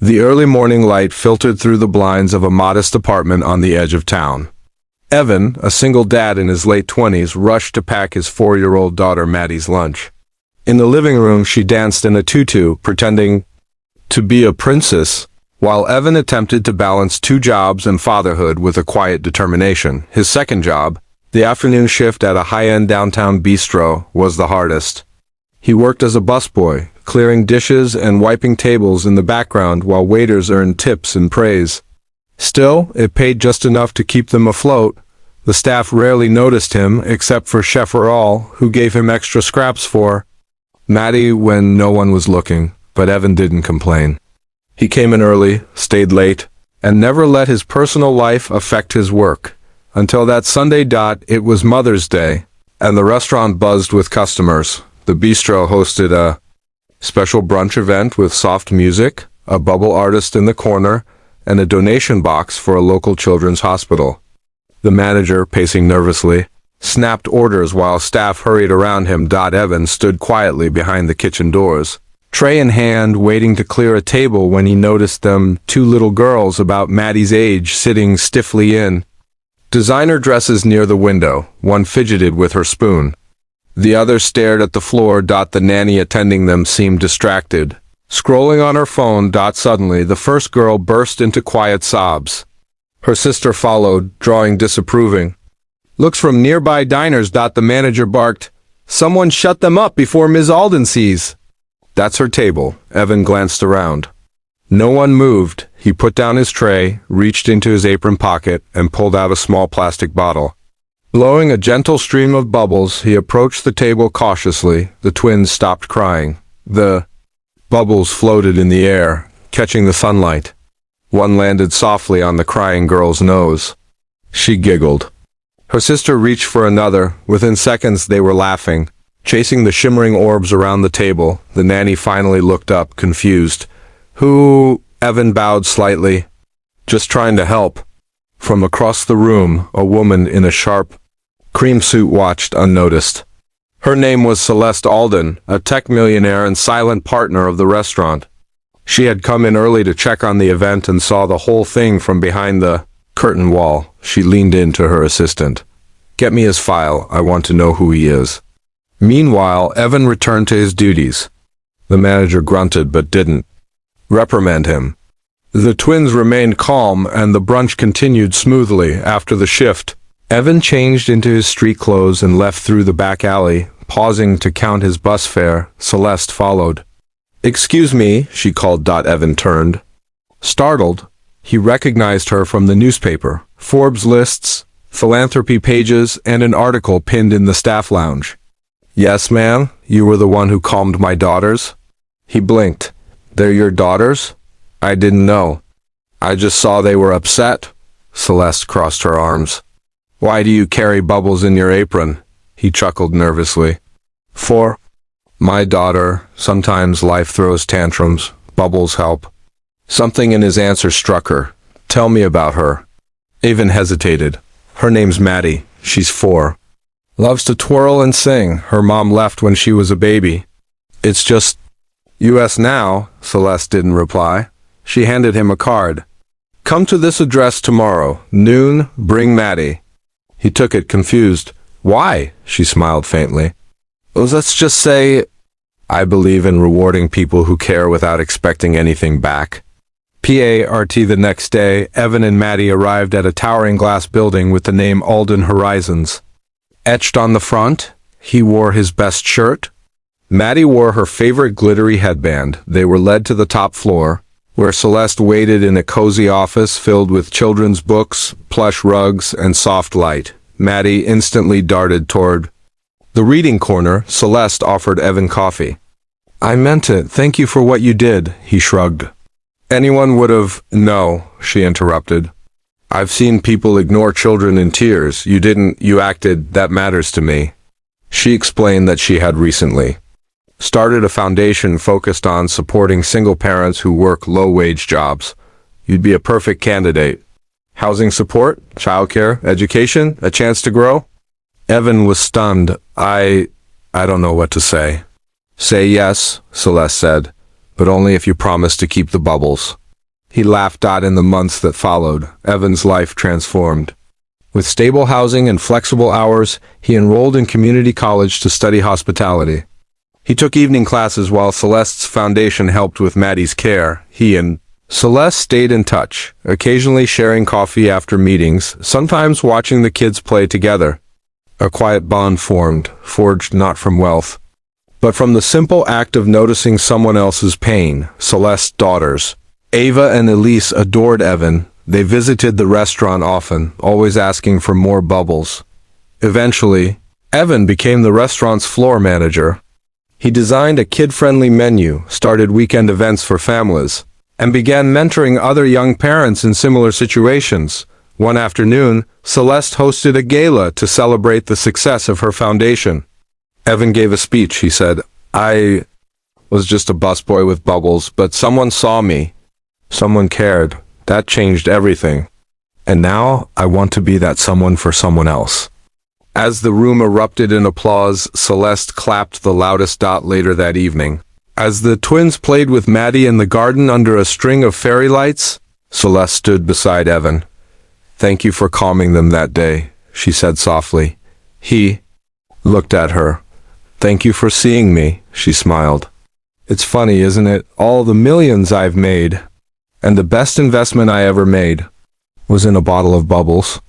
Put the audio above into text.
The early morning light filtered through the blinds of a modest apartment on the edge of town. Evan, a single dad in his late 20s, rushed to pack his 4-year-old daughter Maddie's lunch. In the living room, she danced in a tutu, pretending to be a princess, while Evan attempted to balance 2 jobs and fatherhood with a quiet determination. His second job, the afternoon shift at a high-end downtown bistro, was the hardest. He worked as a busboy, clearing dishes and wiping tables in the background while waiters earned tips and praise. Still, it paid just enough to keep them afloat. The staff rarely noticed him, except for Chef Earl, who gave him extra scraps for Maddie when no one was looking, but Evan didn't complain. He came in early, stayed late, and never let his personal life affect his work. Until that Sunday. It was Mother's Day, and the restaurant buzzed with customers. The bistro hosted a special brunch event with soft music, a bubble artist in the corner, and a donation box for a local children's hospital. The manager, pacing nervously, snapped orders while staff hurried around him. Evan stood quietly behind the kitchen doors, tray in hand, waiting to clear a table when he noticed them 2 little girls about Maddie's age sitting stiffly in designer dresses near the window. One fidgeted with her spoon. The other stared at the floor. The nanny attending them seemed distracted, scrolling on her phone. Suddenly, the first girl burst into quiet sobs. Her sister followed, drawing disapproving looks from nearby diners. The manager barked, "Someone shut them up before Ms. Alden sees." "That's her table." Evan glanced around. No one moved. He put down his tray, reached into his apron pocket, and pulled out a small plastic bottle. Blowing a gentle stream of bubbles, he approached the table cautiously. The twins stopped crying. The bubbles floated in the air, catching the sunlight. One landed softly on the crying girl's nose. She giggled. Her sister reached for another. Within seconds they were laughing, chasing the shimmering orbs around the table. The nanny finally looked up, confused. "Who?" Evan bowed slightly. "Just trying to help." From across the room, a woman in a sharp cream suit watched unnoticed. Her name was Celeste Alden, a tech millionaire and silent partner of the restaurant. She had come in early to check on the event and saw the whole thing from behind the curtain wall. She leaned in to her assistant. "Get me his file. I want to know who he is." Meanwhile, Evan returned to his duties. The manager grunted but didn't reprimand him. The twins remained calm, and the brunch continued smoothly. After the shift, Evan changed into his street clothes and left through the back alley, pausing to count his bus fare. Celeste followed. "Excuse me," she called. Evan turned. Startled, he recognized her from the newspaper, Forbes lists, philanthropy pages, and an article pinned in the staff lounge. "Yes, ma'am, you were the one who calmed my daughters?" He blinked. "They're your daughters? I didn't know. I just saw they were upset." Celeste crossed her arms. "Why do you carry bubbles in your apron?" He chuckled nervously. "For my daughter. Sometimes life throws tantrums. Bubbles help." Something in his answer struck her. "Tell me about her." Evan hesitated. "Her name's Maddie. She's 4. Loves to twirl and sing. Her mom left when she was a baby. It's just U.S. now." Celeste didn't reply. She handed him a card. "Come to this address tomorrow, noon, bring Maddie." He took it, confused. "Why?" She smiled faintly. "Let's just say I believe in rewarding people who care without expecting anything back." PART. The next day, Evan and Maddie arrived at a towering glass building with the name Alden Horizons etched on the front. He wore his best shirt. Maddie wore her favorite glittery headband. They were led to the top floor, where Celeste waited in a cozy office filled with children's books, plush rugs, and soft light. Maddie instantly darted toward the reading corner. Celeste offered Evan coffee. "I meant it. Thank you for what you did," he shrugged. "Anyone would have—" "No," she interrupted. "I've seen people ignore children in tears. You didn't. You acted. That matters to me." She explained that she had recently started a foundation focused on supporting single parents who work low-wage jobs. "You'd be a perfect candidate. Housing support, childcare, education, a chance to grow." Evan was stunned. I don't know what to say." "Say yes," Celeste said, "but only if you promise to keep the bubbles." He laughed. In the months that followed, Evan's life transformed. With stable housing and flexible hours, he enrolled in community college to study hospitality. He took evening classes while Celeste's foundation helped with Maddie's care. He and Celeste stayed in touch, occasionally sharing coffee after meetings, sometimes watching the kids play together. A quiet bond formed, forged not from wealth, but from the simple act of noticing someone else's pain. Celeste's daughters, Ava and Elise, adored Evan. They visited the restaurant often, always asking for more bubbles. Eventually, Evan became the restaurant's floor manager. He designed a kid-friendly menu, started weekend events for families, and began mentoring other young parents in similar situations. One afternoon, Celeste hosted a gala to celebrate the success of her foundation. Evan gave a speech. He said, "I was just a busboy with bubbles, but someone saw me. Someone cared. That changed everything. And now I want to be that someone for someone else." As the room erupted in applause, Celeste clapped the loudest. Later that evening, as the twins played with Maddie in the garden under a string of fairy lights, Celeste stood beside Evan. "Thank you for calming them that day," she said softly. He looked at her. "Thank you for seeing me," she smiled. "It's funny, isn't it? All the millions I've made, and the best investment I ever made was in a bottle of bubbles."